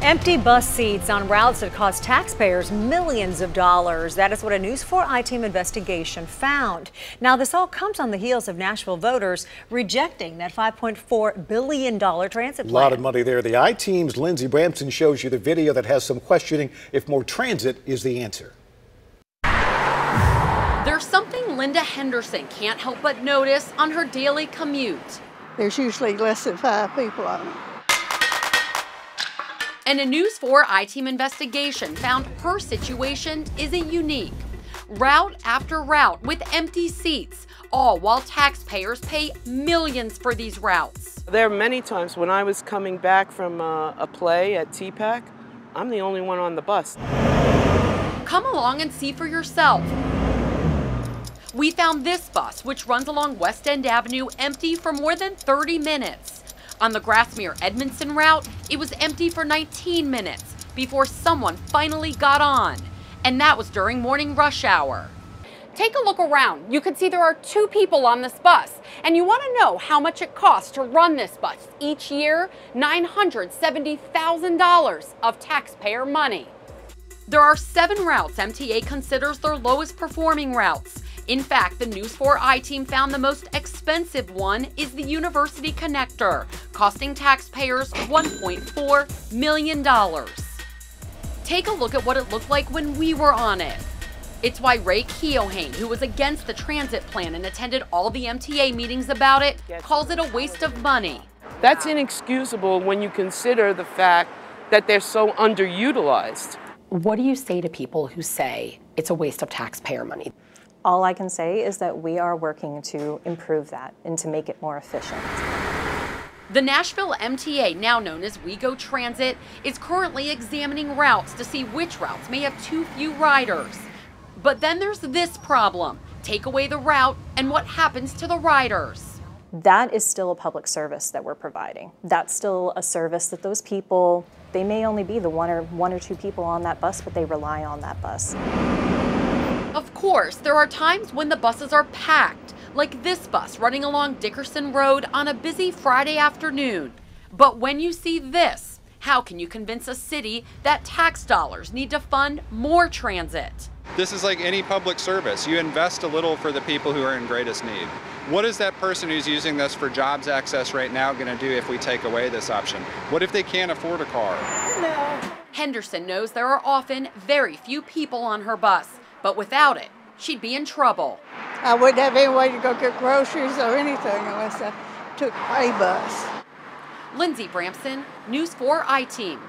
Empty bus seats on routes that cost taxpayers millions of dollars. That is what a News 4 I-Team investigation found. Now, this all comes on the heels of Nashville voters rejecting that $5.4 billion transit plan. A lot of money there. The I-Team's Lindsey Bramson shows you the video that has some questioning if more transit is the answer. There's something Linda Henderson can't help but notice on her daily commute. There's usually less than 5 people on it. And a News 4 I-Team investigation found her situation isn't unique. Route after route with empty seats, all while taxpayers pay millions for these routes. There are many times when I was coming back from a play at TPAC, I'm the only one on the bus. Come along and see for yourself. We found this bus, which runs along West End Avenue, empty for more than 30 minutes. On the Grassmere-Edmondson route, it was empty for 19 minutes before someone finally got on. And that was during morning rush hour. Take a look around. You can see there are 2 people on this bus. And you want to know how much it costs to run this bus each year? $970,000 of taxpayer money. There are 7 routes MTA considers their lowest performing routes. In fact, the News 4 I-Team found the most expensive one is the University Connector, costing taxpayers $1.4 million. Take a look at what it looked like when we were on it. It's why Ray Keohane, who was against the transit plan and attended all the MTA meetings about it, calls it a waste of money. That's inexcusable when you consider the fact that they're so underutilized. What do you say to people who say it's a waste of taxpayer money? All I can say is that we are working to improve that and to make it more efficient. The Nashville MTA, now known as We Go Transit, is currently examining routes to see which routes may have too few riders. But then there's this problem. Take away the route and what happens to the riders? That is still a public service that we're providing. That's still a service that those people, they may only be the one or two people on that bus, but they rely on that bus. Of course, there are times when the buses are packed, like this bus running along Dickerson Road on a busy Friday afternoon. But when you see this, how can you convince a city that tax dollars need to fund more transit? This is like any public service. You invest a little for the people who are in greatest need. What is that person who's using this for jobs access right now going to do if we take away this option? What if they can't afford a car? No. Henderson knows there are often very few people on her bus. But without it, she'd be in trouble. I wouldn't have any way to go get groceries or anything unless I took a bus. Lindsey Bramson, News 4 I-Team.